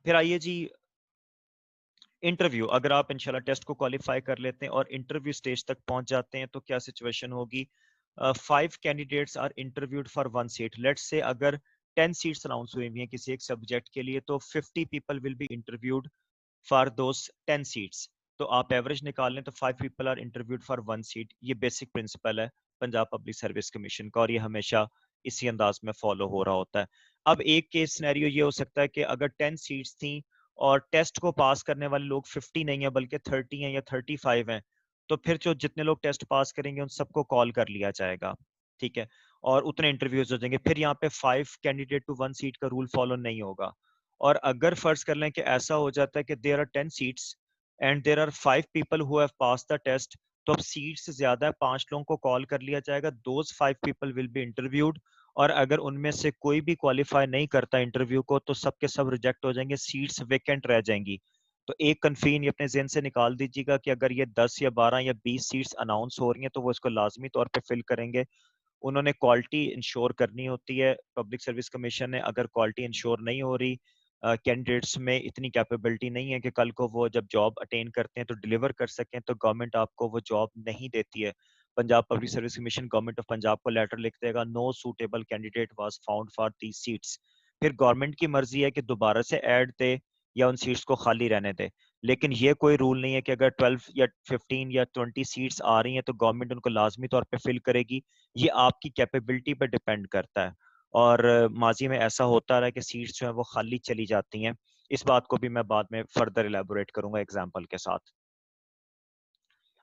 फिर आइए जी, इंटरव्यू। अगर आप इंशाल्लाह टेस्ट को क्वालिफाई कर लेते हैं और इंटरव्यू स्टेज तक पहुंच जाते हैं तो क्या सिचुएशन होगी? 5 candidates are interviewed for 1 seat. Let's say अगर 10 सीट्स अनाउंस हुई हुई हैं किसी एक सब्जेक्ट के लिए, तो 50 people will be interviewed for those 10 seats. तो आप एवरेज निकाल लें तो 5 people are interviewed for 1 seat. ये बेसिक प्रिंसिपल है पंजाब पब्लिक सर्विस कमीशन का, और ये हमेशा इसी अंदाज में फॉलो हो रहा होता है। अब एक केस सिनेरियो ये हो सकता है कि अगर 10 सीट्स थी और टेस्ट को पास करने वाले लोग 50 नहीं है बल्कि 30 हैं या 35 हैं, तो फिर जो जितने लोग टेस्ट पास करेंगे उन सबको कॉल कर लिया जाएगा, ठीक है? और उतने इंटरव्यूज हो जाएंगे। फिर यहाँ पे 5 कैंडिडेट टू 1 सीट का रूल फॉलो नहीं होगा। और अगर फर्ज कर लें कि ऐसा हो जाता है कि there are 10 seats and there are 5 people who have passed the test, तो अब सीट्स ज्यादा है, 5 लोगों को कॉल कर लिया जाएगा, those 5 people will be interviewed. और अगर उनमें से कोई भी क्वालिफाई नहीं करता इंटरव्यू को तो सबके सब रिजेक्ट हो जाएंगे, सीट्स वेकेंट रह जाएंगी। तो एक कन्फीन ये अपने ज़हन से निकाल दीजिएगा कि अगर ये 10 या 12 या 20 सीट्स अनाउंस हो रही हैं तो वो इसको लाजमी तौर पे फिल करेंगे। उन्होंने क्वालिटी इंश्योर करनी होती है पब्लिक सर्विस कमीशन ने। अगर क्वालिटी इंश्योर नहीं हो रही, कैंडिडेट्स में इतनी कैपेबिलिटी नहीं है कि कल को वो जब जॉब अटेन करते हैं तो डिलीवर कर सकें, तो गवर्नमेंट आपको वो जॉब नहीं देती है। Punjab public service commission government of Punjab को लेटर लिख देगा, no suitable candidate was found for these seats. फिर गवर्नमेंट की मर्जी है कि दोबारा से ऐड दे या उन सीट्स को खाली रहने दे। लेकिन ये कोई रूल नहीं है कि अगर 12 या 15 या 20 सीट्स आ रही हैं तो गवर्नमेंट उनको लाजमी तौर पे फिल करेगी। ये आपकी कैपेबिलिटी पे डिपेंड करता है। और माजी में ऐसा होता रहा है कि सीट्स जो है वो खाली चली जाती हैं। इस बात को भी मैं बाद में फर्दर इलेबोरेट करूंगा एग्जांपल के साथ।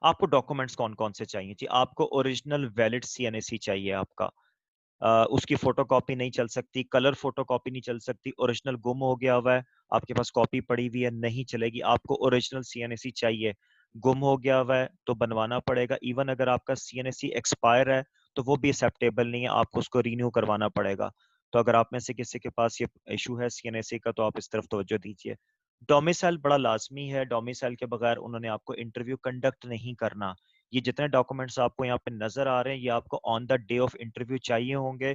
आपको डॉक्यूमेंट्स कौन-कौन से चाहिए? जी, आपको ओरिजिनल वैलिड सीएनएसी चाहिए आपका। उसकी फोटोकॉपी नहीं चल सकती, कलर फोटोकॉपी नहीं चल सकती, ओरिजिनल गुम हो गया हुआ है, आपके पास कॉपी पड़ी हुई है, नहीं चलेगी। आपको ओरिजिनल सीएनएसी चाहिए। गुम हो गया हुआ है तो बनवाना पड़ेगा। इवन अगर आपका सीएनएसी एक्सपायर है तो वो भी एक्सेप्टेबल नहीं है, आपको उसको रिन्यू करवाना पड़ेगा। तो अगर आप में से किसी के पास ये इशू है सीएनएसी का तो आप इस तरफ तवज्जो दीजिए। डोमिसाइल बड़ा लाजमी है, डोमिसाइल के बगैर उन्होंने आपको इंटरव्यू कंडक्ट नहीं करना। ये जितने डॉक्यूमेंट्स आपको यहाँ पे नजर आ रहे हैं ये आपको on the day of interview चाहिए होंगे।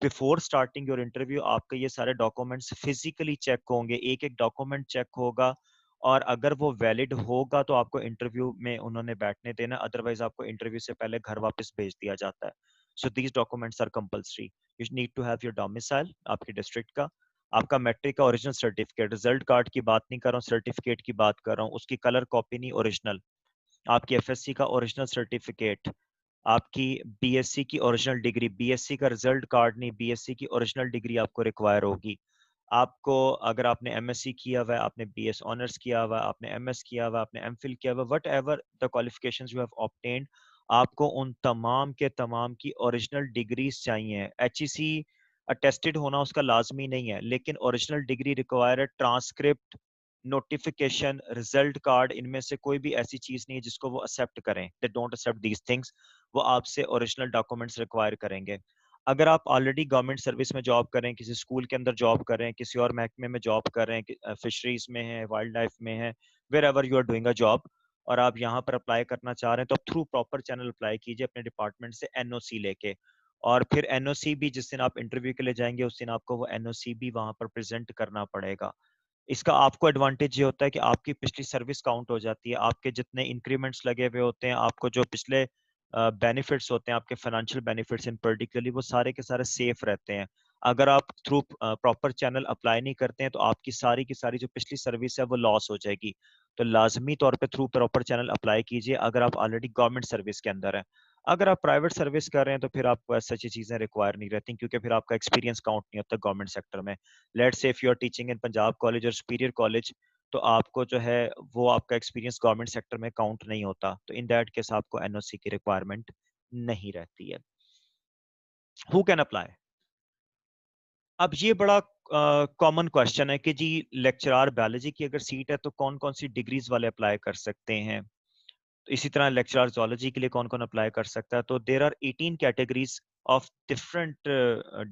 बिफोर स्टार्टिंग योर इंटरव्यू आपके ये सारे डॉक्यूमेंट्स फिजिकली चेक होंगे, एक एक डॉक्यूमेंट चेक होगा। और अगर वो वैलिड होगा तो आपको इंटरव्यू में उन्होंने बैठने देना, अदरवाइज आपको इंटरव्यू से पहले घर वापस भेज दिया जाता है। So these documents are compulsory. You need to have your domicile आपके डिस्ट्रिक्ट का, आपका मैट्रिक का ओरिजिनल सर्टिफिकेट, रिजल्ट कार्ड की बात नहीं कर रहा हूँ, सर्टिफिकेट की बात कर रहा हूँ, उसकी कलर कॉपी नहीं, ओरिजिनल। आपकी एफएससी का ओरिजिनल सर्टिफिकेट, आपकी बीएससी की ओरिजिनल डिग्री, बीएससी का रिजल्ट कार्ड नहीं, बीएससी की ओरिजिनल डिग्री आपको रिक्वायर होगी। आपको अगर आपने एमएससी किया हुआ है, आपने बीएस ऑनर्स किया हुआ है, आपने एमएस किया हुआ है, आपने एमफिल किया हुआ है, what ever the qualifications you have obtained, आपको उन तमाम के तमाम की ओरिजिनल डिग्रीज चाहिए। एचईसी अटेस्टेड होना उसका लाजमी नहीं है, लेकिन ओरिजिनल डिग्री रिक्वायर है। ट्रांसक्रिप्ट, नोटिफिकेशन, रिजल्ट कार्ड, इनमें से कोई भी ऐसी चीज नहीं है जिसको वो एक्सेप्ट करें। They don't accept these things. वो आपसे ओरिजिनल डॉक्यूमेंट्स रिक्वायर करेंगे। अगर आप ऑलरेडी गवर्नमेंट सर्विस में जॉब कर रहे हैं, किसी स्कूल के अंदर जॉब कर रहे हैं, किसी और महकमे में जॉब कर रहे हैं, फिशरीज में है, वाइल्ड लाइफ में है, wherever you are doing a job, और आप यहाँ पर अप्लाई करना चाह रहे हैं तो आप थ्रू प्रॉपर चैनल अप्लाई कीजिए अपने डिपार्टमेंट से एनओसी लेके। और फिर एनओसी भी जिस दिन आप इंटरव्यू के लिए जाएंगे उस दिन आपको वो एनओसी भी वहां पर प्रेजेंट करना पड़ेगा। इसका आपको एडवांटेज ये होता है कि आपकी पिछली सर्विस काउंट हो जाती है, आपके जितने इंक्रीमेंट्स लगे हुए होते हैं, आपको जो पिछले बेनिफिट्स होते हैं, आपके फाइनेंशियल बेनिफिट्स इन पर्टिकुलरली, वो सारे के सारे सेफ रहते हैं। अगर आप थ्रू प्रॉपर चैनल अप्लाई नहीं करते हैं तो आपकी सारी की सारी जो पिछली सर्विस है वो लॉस हो जाएगी। तो लाजमी तौर पे थ्रू प्रॉपर चैनल अप्लाई कीजिए अगर आप ऑलरेडी गवर्नमेंट सर्विस के अंदर हैं। अगर आप प्राइवेट सर्विस कर रहे हैं तो फिर आपको ऐसी चीजें रिक्वायर नहीं रहती, क्योंकि फिर आपका एक्सपीरियंस काउंट नहीं होता गवर्नमेंट सेक्टर में। Let's say if you are teaching in Punjab college और सुपीरियर कॉलेज, तो आपको जो है वो आपका एक्सपीरियंस गवर्नमेंट सेक्टर में काउंट नहीं होता, तो इन दैट केस आपको एनओसी की रिक्वायरमेंट नहीं रहती है। Who can apply? अब ये बड़ा कॉमन क्वेश्चन है कि जी लेक्चरार बायोलॉजी की अगर सीट है तो कौन कौन सी डिग्रीज वाले अप्लाई कर सकते हैं। तो इसी तरह लेक्चरार जोलॉजी के लिए कौन कौन अप्लाई कर सकता है। तो there are 18 categories of different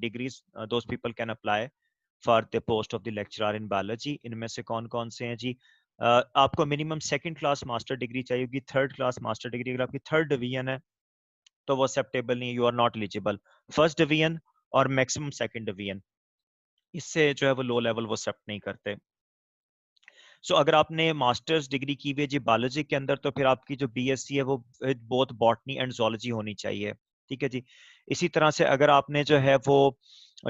degrees those people can apply for the post of the lecturer in biology. इनमें से कौन कौन से हैं जी? आपको minimum second class master degree चाहिए होगी, थर्ड क्लास मास्टर डिग्री। अगर आपकी थर्ड डिवीजन है तो वो एक्सेप्टेबल नहीं है, you are not eligible. First division और मैक्सिमम सेकंड डिवीजन, इससे जो है वो लो लेवल वो एक्सेप्ट नहीं करते। सो अगर आपने मास्टर्स डिग्री की हुई है जी बायोलॉजी के अंदर, तो फिर आपकी जो बीएससी है वो with both botany and zoology होनी चाहिए, ठीक है जी। इसी तरह से अगर आपने जो है वो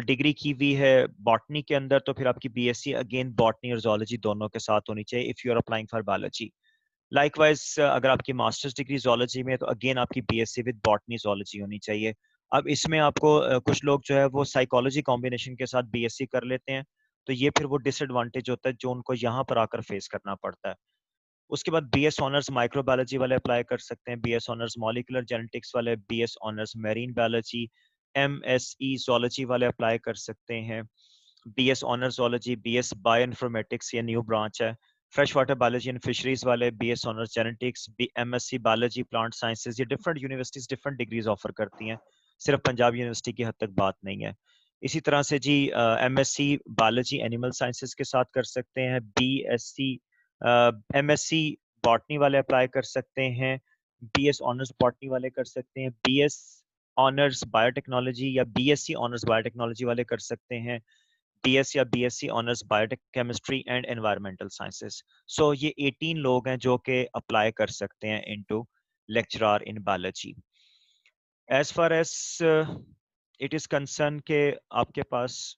डिग्री की हुई है बॉटनी के अंदर, तो फिर आपकी बीएससी अगेन बॉटनी और zoology दोनों के साथ होनी चाहिए if you are applying for biology. Likewise अगर आपकी मास्टर्स डिग्री जोलॉजी में है तो अगेन आपकी बीएससी विद बॉटनी जोलॉजी होनी चाहिए। अब इसमें आपको कुछ लोग जो है वो साइकोलॉजी कॉम्बिनेशन के साथ बीएससी कर लेते हैं, तो ये फिर वो डिसएडवांटेज होता है जो उनको यहाँ पर आकर फेस करना पड़ता है। उसके बाद बीएस ऑनर्स माइक्रोबायोलॉजी वाले अप्लाई कर सकते हैं, बीएस ऑनर्स मॉलिक्यूलर जेनेटिक्स वाले, BS honours marine biology, MSE zoology वाले अप्लाई कर सकते हैं, BS honours zoology, BS bioinformatics ये न्यू ब्रांच है, fresh water biology and fisheries वाले, BS honours genetics, MSc biology plant sciences, ये different universities different degrees offer करती हैं, सिर्फ पंजाब यूनिवर्सिटी की हद तक बात नहीं है। इसी तरह से जी एमएससी बायोलॉजी एनिमल साइंसेज के साथ कर सकते हैं, बीएससी एमएससी बॉटनी वाले अप्लाई कर सकते हैं, बीएस ऑनर्स बॉटनी वाले कर सकते हैं, बीएस ऑनर्स बायोटेक्नोलॉजी या बीएससी ऑनर्स बायोटेक्नोलॉजी वाले कर सकते हैं, बीएस या BSc honours biotech chemistry and environmental sciences. So ये 18 लोग हैं जो कि अप्लाई कर सकते हैं into lecturer in biology. As far as it is concern के आपके पास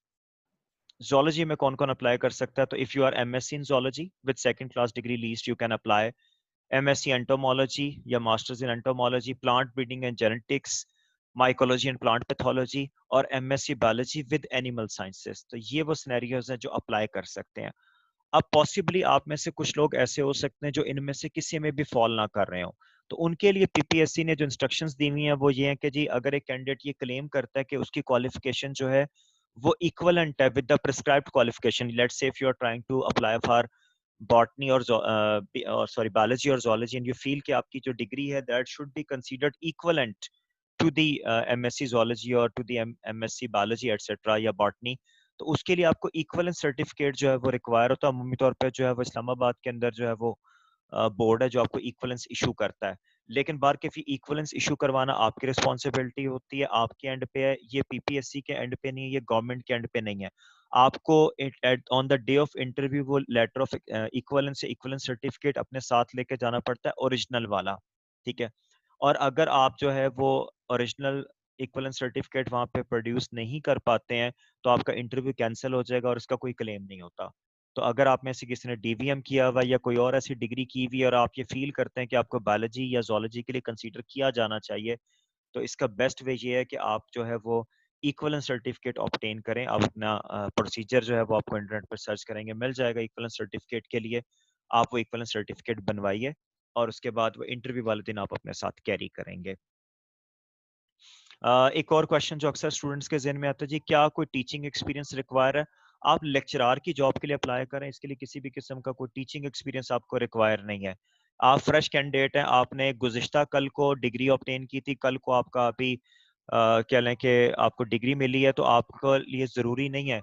जोलॉजी में कौन कौन अप्लाई कर सकता है, तो if you are MSc in zoology with second class degree least you can apply MSc entomology या masters in entomology, plant breeding and genetics, mycology and plant pathology, और MSc biology with animal sciences. तो ये वो scenarios हैं जो apply कर सकते हैं। अब पॉसिबली आप में से कुछ लोग ऐसे हो सकते हैं जो इनमें से किसी में भी फॉल ना कर रहे हो, तो उनके लिए पीपीएससी ने जो इंस्ट्रक्शंस दी हुई हैं वो ये है कि जी अगर एक कैंडिडेट ये क्लेम करता है कि उसकी क्वालिफिकेशन जो है वो इक्वलेंट है with the prescribed qualification, let's say if you are trying to apply for botany और सॉरी बायोलॉजी और zoology एंड यू फील कि आपकी जो डिग्री है that should be considered equivalent to the MSc zoology और to the MSc biology etcetera या botany, तो उसके लिए आपको इक्वलेंस सर्टिफिकेट जो है वो रिक्वायर होता है। अमूमी तौर पे जो है वो इस्लामाबाद के अंदर जो है वो बोर्ड है जो आपको इक्वलेंस इशू करता है, लेकिन बार के इक्वलेंस इशू करवाना आपकी रिस्पॉन्सिबिलिटी होती है, आपके एंड पे है, ये पीपीएससी के एंड पे नहीं है, ये गवर्नमेंट के एंड पे नहीं है। आपको on the day of interview वो लेटर ऑफ इक्वलेंस से इक्वलेंस सर्टिफिकेट अपने साथ लेके जाना पड़ता है, ओरिजिनल वाला, ठीक है। और अगर आप जो है वो ओरिजिनल इक्वलेंस सर्टिफिकेट वहां पे प्रोड्यूस नहीं कर पाते हैं, तो आपका इंटरव्यू कैंसिल हो जाएगा और इसका कोई क्लेम नहीं होता। तो अगर आप में से किसी ने डीवीएम किया हुआ या कोई और ऐसी डिग्री की हुई और आप ये फील करते हैं कि आपको बायोलॉजी या जोलॉजी के लिए कंसीडर किया जाना चाहिए, तो इसका बेस्ट वे ये है कि आप जो है वो इक्वलेंस सर्टिफिकेट ऑब्टेन करें। आप अपना प्रोसीजर जो है वो आपको इंटरनेट पर सर्च करेंगे मिल जाएगा इक्वलेंस सर्टिफिकेट के लिए। आप वो इक्वलेंस सर्टिफिकेट बनवाइए और उसके बाद वो इंटरव्यू वाले दिन आप अपने साथ कैरी करेंगे। एक और क्वेश्चन जो अक्सर स्टूडेंट्स के जहन में आता है जी, क्या कोई टीचिंग एक्सपीरियंस रिक्वायर है? आप लेक्चरार की जॉब के लिए अप्लाई करें, इसके लिए किसी भी किस्म का कोई टीचिंग एक्सपीरियंस आपको रिक्वायर नहीं है। आप फ्रेश कैंडिडेट हैं, आपने गुज़िश्ता कल को डिग्री ऑब्टेन की थी, कल को आपका अभी कह लें कि आपको डिग्री मिली है, तो आपके लिए ज़रूरी नहीं है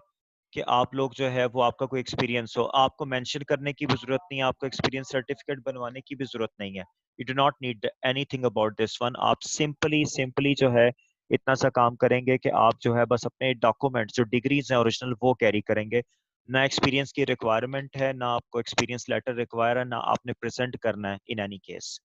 कि आप लोग जो है वो आपका कोई एक्सपीरियंस हो। आपको मेंशन करने की भी ज़रूरत नहीं है, आपको एक्सपीरियंस सर्टिफिकेट बनवाने की भी ज़रूरत नहीं है। You do not need anything about this one. आप सिंपली सिंपली जो है इतना सा काम करेंगे कि आप जो है बस अपने डॉक्यूमेंट्स जो डिग्रीज हैं ओरिजिनल वो कैरी करेंगे। ना एक्सपीरियंस की रिक्वायरमेंट है, ना आपको एक्सपीरियंस लेटर रिक्वायर है, ना आपने प्रेजेंट करना है in any case.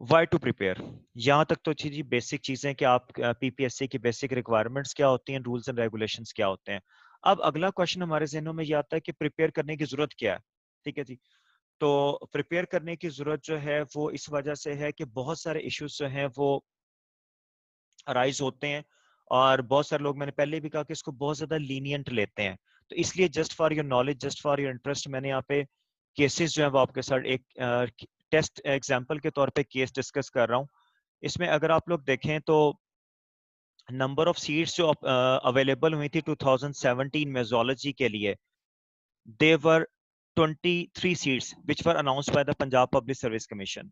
Why to prepare, यहाँ तक तो जी बेसिक चीजें कि आप पीपीएससी की बेसिक रिक्वायरमेंट्स क्या होती हैं, रूल्स एंड रेगुलेशंस क्या होते हैं। अब अगला क्वेश्चन हमारे जहनों में ये आता है कि प्रिपेयर करने की जरूरत क्या है, ठीक है जी। तो प्रिपेयर करने की जरूरत जो है वो इस वजह से है कि बहुत सारे इश्यूज जो हैं वो अराइज होते हैं, और बहुत सारे लोग, मैंने पहले भी कहा कि इसको बहुत ज्यादा लीनियंट लेते हैं। तो इसलिए just for your knowledge, just for your interest, मैंने यहाँ पे केसेस जो है वो आपके साथ एक टेस्ट एग्जाम्पल के तौर पे केस डिस्कस कर रहा हूँ। इसमें अगर आप लोग देखें तो नंबर ऑफ सीट्स जो अवेलेबल हुई थी 2017 में जोलॉजी के लिए, दे वर 23 seats which were announced by the Punjab public service commission.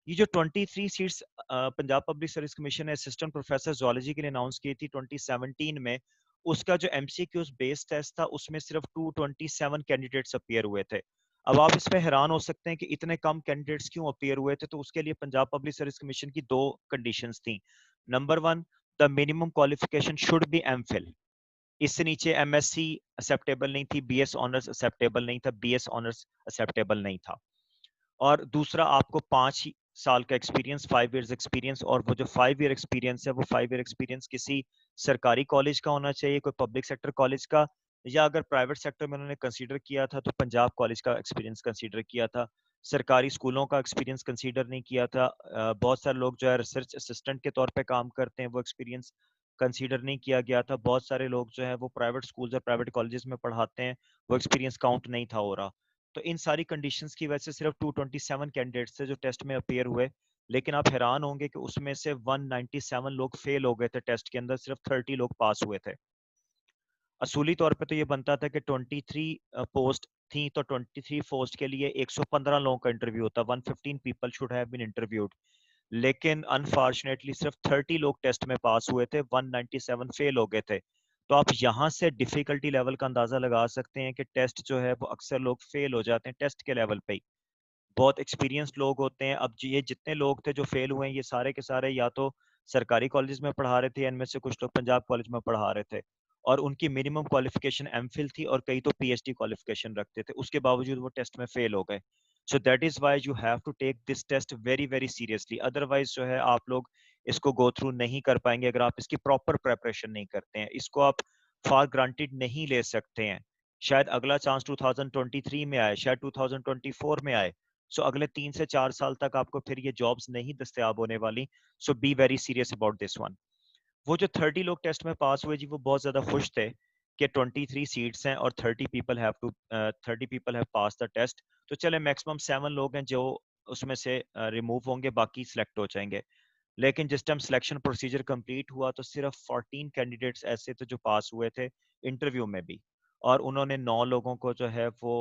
ये जो 23 seats Punjab public service commission ने असिस्टेंट प्रोफेसर जोलॉजी के लिए अनाउंस की थी 2017 में, उसका जो एमसीक्यूज बेस्ड टेस्ट था उसमें सिर्फ 227 कैंडिडेट्स अपीयर हुए थे। अब आप इस पे हैरान हो सकते हैं कि इतने कम कैंडिडेट्स क्यों अपीयर हुए थे, तो उसके लिए पंजाब पब्लिक सर्विस कमीशन की दो कंडीशंस थी। Number one, the minimum qualification should be MPhil. इससे नीचे एमएससी एक्सेप्टेबल नहीं थी, बीएस ऑनर्स एक्सेप्टेबल नहीं था, बीएस ऑनर्स एक्सेप्टेबल नहीं था। और दूसरा आपको 5 साल का एक्सपीरियंस, 5 इयर्स एक्सपीरियंस, और वो जो 5 ईयर एक्सपीरियंस है वो 5 ईयर एक्सपीरियंस किसी सरकारी कॉलेज का होना चाहिए, कोई पब्लिक सेक्टर कॉलेज का, या अगर प्राइवेट सेक्टर में उन्होंने कंसीडर किया था तो पंजाब कॉलेज का एक्सपीरियंस कंसीडर किया था। सरकारी स्कूलों का एक्सपीरियंस कंसीडर नहीं किया था। बहुत सारे लोग जो है रिसर्च असिस्टेंट के तौर पे काम करते हैं, वो एक्सपीरियंस कंसीडर नहीं किया गया था। बहुत सारे लोग जो है वो प्राइवेट स्कूल्स और प्राइवेट कॉलेजेस में पढ़ाते हैं, वो एक्सपीरियंस काउंट नहीं था हो रहा। तो इन सारी कंडीशंस की वजह से सिर्फ 227 कैंडिडेट्स थे जो टेस्ट में अपीयर हुए, लेकिन आप हैरान होंगे कि उसमें से 197 लोग फेल हो गए थे टेस्ट के अंदर, सिर्फ 30 लोग पास हुए थे। असूली तौर पे तो ये बनता था कि 23 पोस्ट थी, तो 23 पोस्ट के लिए 115 लोगों का इंटरव्यू होता, 115 people should have been interviewed, लेकिन अनफॉर्चुनेटली सिर्फ 30 लोग टेस्ट में पास हुए थे, 197 फेल हो गए थे। तो आप यहाँ से डिफिकल्टी लेवल का अंदाजा लगा सकते हैं कि टेस्ट जो है वो अक्सर लोग फेल हो जाते हैं टेस्ट के लेवल पे ही। बहुत एक्सपीरियंस्ड लोग होते हैं। अब ये जितने लोग थे जो फेल हुए हैं, ये सारे के सारे या तो सरकारी कॉलेज में पढ़ा रहे थे, या इनमें से कुछ लोग पंजाब कॉलेज में पढ़ा रहे थे, और उनकी मिनिमम क्वालिफिकेशन एमफिल थी, और कई तो पीएचडी क्वालिफिकेशन रखते थे, उसके बावजूद वो टेस्ट में फेल हो गए। So that is why you have to take this test very very seriously, otherwise जो है आप लोग इसको गो थ्रू नहीं कर पाएंगे अगर आप इसकी प्रॉपर प्रेपरेशन नहीं करते हैं। इसको आप फॉर ग्रांटेड नहीं ले सकते हैं। शायद अगला चांस 2023 में आए, शायद 2024 में आए। सो अगले 3 से 4 साल तक आपको फिर ये जॉब्स नहीं दस्तयाब होने वाली। So be very serious about this one. वो जो 30 लोग टेस्ट में पास हुए जी, वो बहुत ज्यादा खुश थे कि 23 सीट्स हैं और 30 people have pass the test. तो चले मैक्सिमम 7 लोग हैं जो उसमें से रिमूव होंगे, बाकी सिलेक्ट हो जाएंगे। लेकिन जिस टाइम सिलेक्शन प्रोसीजर कंप्लीट हुआ तो सिर्फ 14 कैंडिडेट्स ऐसे थे जो पास हुए थे इंटरव्यू में भी, और उन्होंने 9 लोगों को जो है वो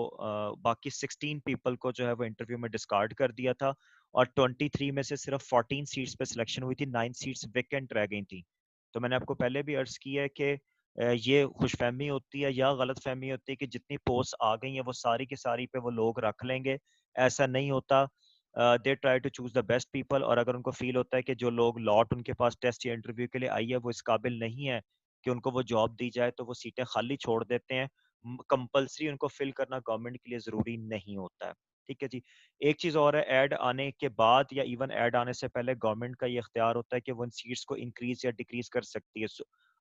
बाकी 16 पीपल को जो है वो इंटरव्यू में डिस्कार्ड कर दिया था। और 23 में से सिर्फ 14 सीट्स पे सिलेक्शन हुई थी, 9 सीट्स वेकेंट रह गई थी। तो मैंने आपको पहले भी अर्ज किया है कि ये खुशफहमी होती है या गलत फहमी होती है कि जितनी पोस्ट आ गई है वो सारी की सारी पे वो लोग रख लेंगे। ऐसा नहीं होता। They try to choose the best people, और अगर उनको फील होता है कि जो लोग लॉट उनके पास टेस्ट या इंटरव्यू के लिए आई है वो इस काबिल नहीं है कि उनको वो जॉब दी जाए, तो वो सीटें खाली छोड़ देते हैं। कंपलसरी उनको फिल करना गवर्नमेंट के लिए जरूरी नहीं होता है। ठीक है जी। एक चीज और है, ऐड आने के बाद या इवन ऐड आने से पहले गवर्नमेंट का ये इख्तियार होता है कि वो इन सीट्स को इंक्रीज या डिक्रीज कर सकती है।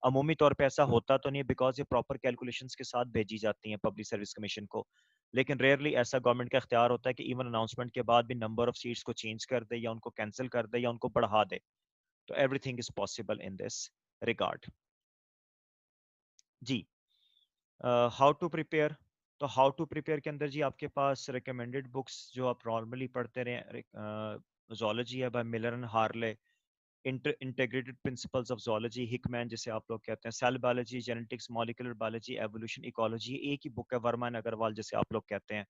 अमूमी तौर पे ऐसा होता तो नहीं, बिकॉज ये प्रॉपर कैलकुलेशंस के साथ भेजी जाती हैं पब्लिक सर्विस कमीशन को। लेकिन रेयरली ऐसा गवर्नमेंट का इख्तियार होता है कि इवन अनाउंसमेंट के बाद भी नंबर ऑफ सीट्स को चेंज कर दे, या उनको कैंसिल कर दे, या उनको बढ़ा दे। तो everything is possible in this regard. जी। How to prepare. तो हाउ टू प्रिपेयर के अंदर जी आपके पास रिकमेंडेड बुक्स जो आप नॉर्मली पढ़ते रहे, जोलॉजी है by Miller and Harley, integrated principles of zoology, Hickman जिसे आप लोग कहते हैं, cell biology, genetics, molecular biology, evolution, ecology, एक ही बुक है, वर्मा एंड अग्रवाल जिसे आप लोग कहते हैं।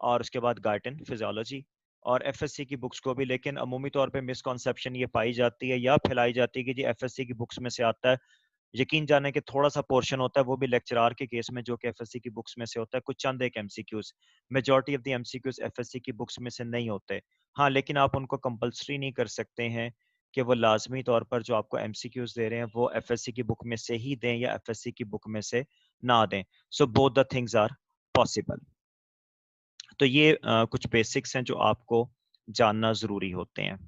और उसके बाद गार्टन फिजियोलॉजी, और एफएससी की बुक्स को भी। लेकिन अमूमी तौर पे मिसकॉन्सेप्शन ये पाई जाती है या फैलाई जाती है कि जी एफएससी की बुक्स में से आता है। यकीन जाने कि थोड़ा सा पोर्शन होता है, वो भी लेक्चरार के केस में, जो कि एफएससी की बुक्स में से होता है, कुछ चंद एक MCQs. Majority of the MCQs FSc की बुक्स में से नहीं होते। हाँ, लेकिन आप उनको कंपलसरी नहीं कर सकते हैं कि वो लाजमी तौर पर जो आपको एमसीक्यूज दे रहे हैं वो एफएससी की बुक में से ही दें या एफएससी की बुक में से ना दें। So both the things are possible. तो ये कुछ बेसिक्स हैं जो आपको जानना ज़रूरी होते हैं।